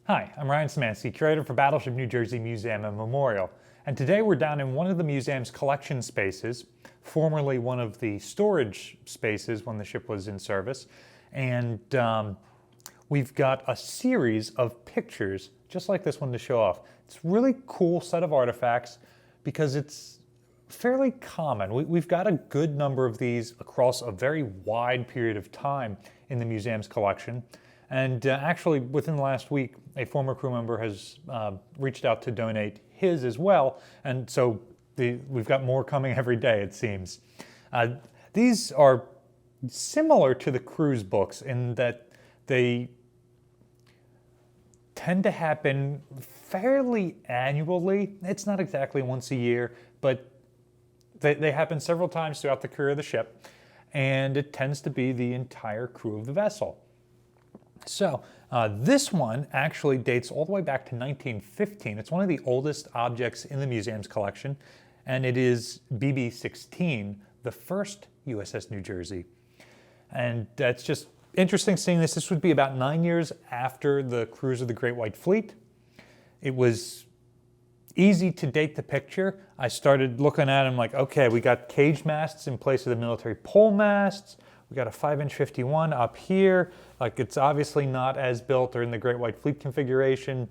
Hi, I'm Ryan Szymanski, curator for Battleship New Jersey Museum and Memorial. And today we're down in one of the museum's collection spaces, formerly one of the storage spaces when the ship was in service. And we've got a series of pictures just like this one to show off. It's a really cool set of artifacts because it's fairly common. We've got a good number of these across a very wide period of time in the museum's collection. And actually, within the last week, a former crew member has reached out to donate his as well. And so we've got more coming every day, it seems. These are similar to the cruise books in that they tend to happen fairly annually. It's not exactly once a year, but they happen several times throughout the career of the ship. And it tends to be the entire crew of the vessel. So this one actually dates all the way back to 1915. It's one of the oldest objects in the museum's collection, and it is BB-16, the first USS New Jersey. And that's just interesting seeing this. This would be about 9 years after the cruise of the Great White Fleet. It was easy to date the picture. I started looking at them like, okay, we got cage masts in place of the military pole masts. We got a 5-inch 51 up here. Like, it's obviously not as built or in the Great White Fleet configuration.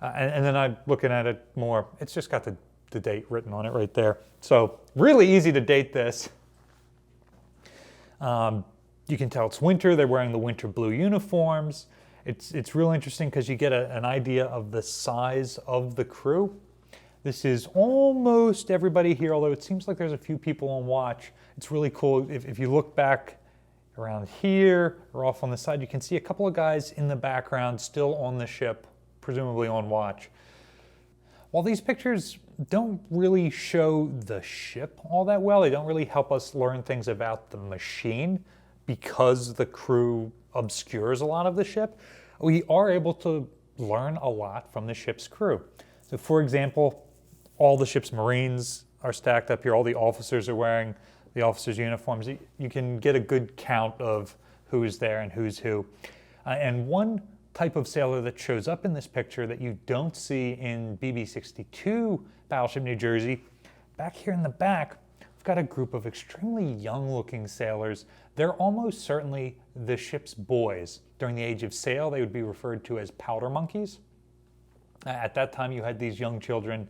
And then I'm looking at it more. It's just got the date written on it right there. So really easy to date this. You can tell it's winter. They're wearing the winter blue uniforms. It's real interesting because you get an idea of the size of the crew. This is almost everybody here, although it seems like there's a few people on watch. It's really cool. If you look back around here or off on the side, you can see a couple of guys in the background still on the ship, presumably on watch. While these pictures don't really show the ship all that well, they don't really help us learn things about the machine because the crew obscures a lot of the ship. We are able to learn a lot from the ship's crew. So for example, all the ship's Marines are stacked up here. All the officers are wearing the officers' uniforms. You can get a good count of who's there and who's who. And one type of sailor that shows up in this picture that you don't see in BB-62 Battleship New Jersey, back here in the back, we've got a group of extremely young-looking sailors. They're almost certainly the ship's boys. During the age of sail, they would be referred to as powder monkeys. At that time, you had these young children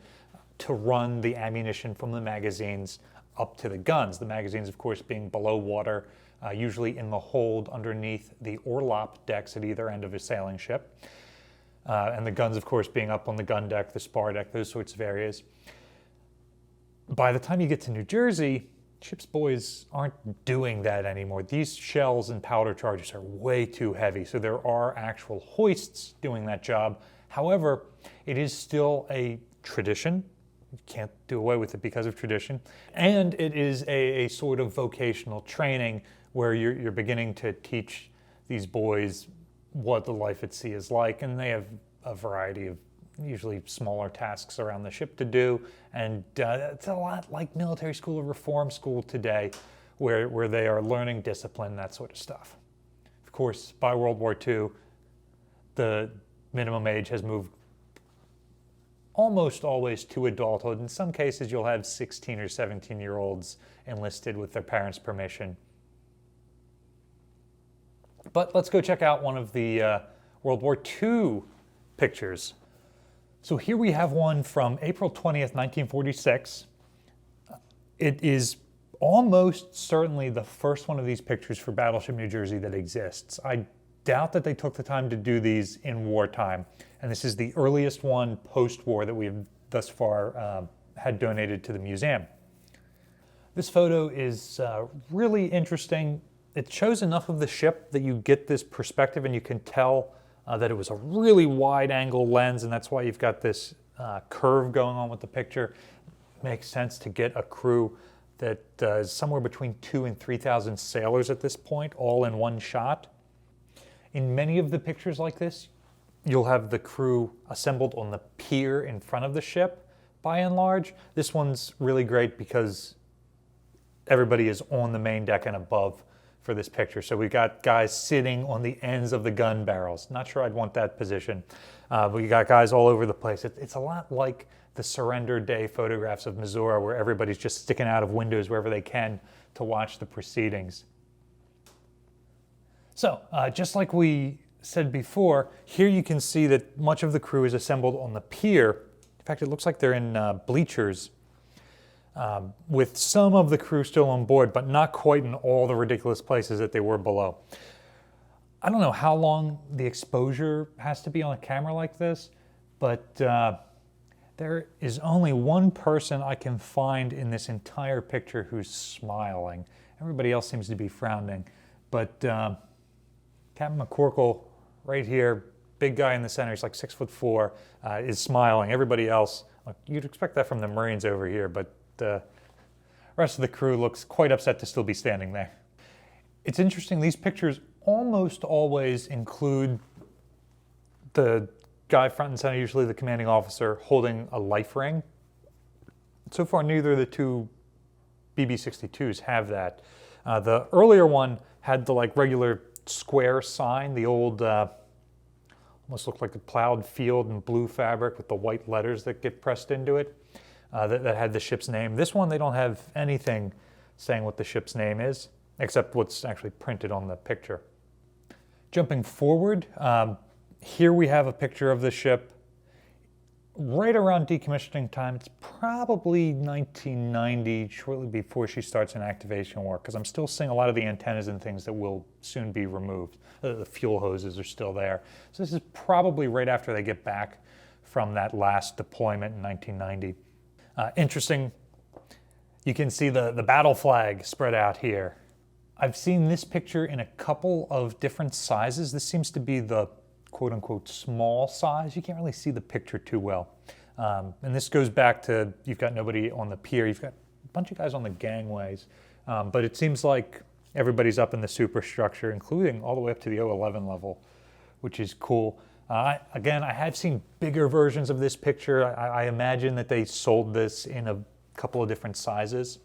to run the ammunition from the magazines up to the guns. The magazines, of course, being below water, usually in the hold underneath the orlop decks at either end of a sailing ship. And the guns, of course, being up on the gun deck, the spar deck, those sorts of areas. By the time you get to New Jersey, ship's boys aren't doing that anymore. These shells and powder charges are way too heavy, so there are actual hoists doing that job. However, it is still a tradition. You can't do away with it because of tradition. And it is a sort of vocational training where you're beginning to teach these boys what the life at sea is like. And they have a variety of usually smaller tasks around the ship to do. And it's a lot like military school or reform school today, where they are learning discipline, that sort of stuff. Of course, by World War II, the minimum age has moved almost always to adulthood. In some cases, you'll have 16 or 17-year-olds enlisted with their parents' permission. But let's go check out one of the World War II pictures. So here we have one from April 20th, 1946. It is almost certainly the first one of these pictures for Battleship New Jersey that exists. I doubt that they took the time to do these in wartime. And this is the earliest one post-war that we've thus far had donated to the museum. This photo is really interesting. It shows enough of the ship that you get this perspective and you can tell that it was a really wide angle lens, and that's why you've got this curve going on with the picture. It makes sense to get a crew that is somewhere between 2,000 and 3,000 sailors at this point, all in one shot. In many of the pictures like this, you'll have the crew assembled on the pier in front of the ship, by and large. This one's really great because everybody is on the main deck and above for this picture. So we got guys sitting on the ends of the gun barrels. Not sure I'd want that position. We got guys all over the place. It's a lot like the surrender day photographs of Missouri, where everybody's just sticking out of windows wherever they can to watch the proceedings. So just like we said before, here you can see that much of the crew is assembled on the pier. In fact, it looks like they're in bleachers, with some of the crew still on board, but not quite in all the ridiculous places that they were below. I don't know how long the exposure has to be on a camera like this, but there is only one person I can find in this entire picture who's smiling. Everybody else seems to be frowning, but Captain McCorkle right here, big guy in the center, he's like 6'4", is smiling. Everybody else, you'd expect that from the Marines over here, but the rest of the crew looks quite upset to still be standing there. It's interesting, these pictures almost always include the guy front and center, usually the commanding officer, holding a life ring. So far, neither of the two BB-62s have that. The earlier one had the regular square sign, the old, almost looked like a plowed field in blue fabric with the white letters that get pressed into it, that had the ship's name. This one, they don't have anything saying what the ship's name is, except what's actually printed on the picture. Jumping forward, here we have a picture of the ship right around decommissioning time. It's probably 1990, shortly before she starts an activation work, because I'm still seeing a lot of the antennas and things that will soon be removed. The fuel hoses are still there. So this is probably right after they get back from that last deployment in 1990. Interesting, you can see the battle flag spread out here. I've seen this picture in a couple of different sizes. This seems to be the quote-unquote small size. You can't really see the picture too well. And this goes back to, you've got nobody on the pier, you've got a bunch of guys on the gangways, but it seems like everybody's up in the superstructure, including all the way up to the 011 level, which is cool. Again, I have seen bigger versions of this picture. I imagine that they sold this in a couple of different sizes.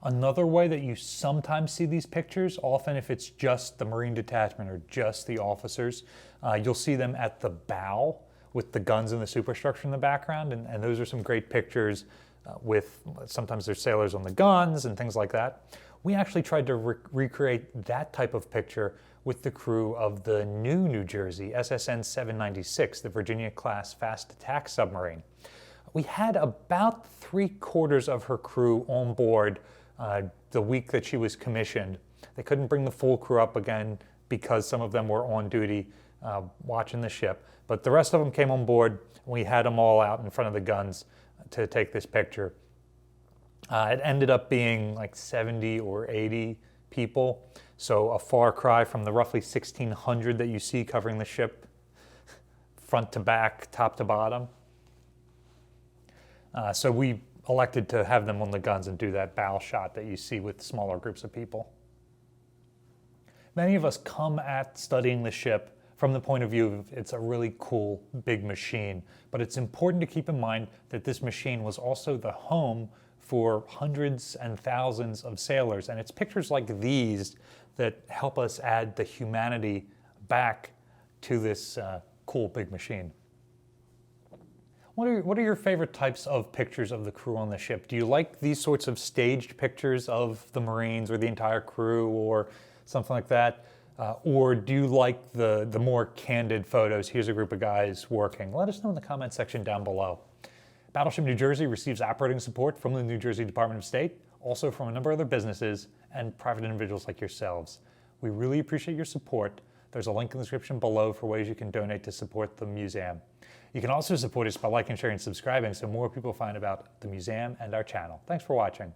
Another way that you sometimes see these pictures, often if it's just the Marine detachment or just the officers, you'll see them at the bow with the guns and the superstructure in the background, and those are some great pictures with, sometimes there's sailors on the guns and things like that. We actually tried to recreate that type of picture with the crew of the New Jersey, SSN 796, the Virginia-class fast attack submarine. We had about 3/4 of her crew on board the week that she was commissioned. They couldn't bring the full crew up again because some of them were on duty watching the ship, but the rest of them came on board. We had them all out in front of the guns to take this picture. It ended up being like 70 or 80 people, so a far cry from the roughly 1,600 that you see covering the ship front to back, top to bottom. So we elected to have them on the guns and do that bow shot that you see with smaller groups of people. Many of us come at studying the ship from the point of view of it's a really cool big machine, but it's important to keep in mind that this machine was also the home for hundreds and thousands of sailors, and it's pictures like these that help us add the humanity back to this cool big machine. What are your favorite types of pictures of the crew on the ship? Do you like these sorts of staged pictures of the Marines or the entire crew or something like that? Or do you like the more candid photos? Here's a group of guys working. Let us know in the comment section down below. Battleship New Jersey receives operating support from the New Jersey Department of State, also from a number of other businesses and private individuals like yourselves. We really appreciate your support. There's a link in the description below for ways you can donate to support the museum. You can also support us by liking, sharing, and subscribing so more people find about the museum and our channel. Thanks for watching.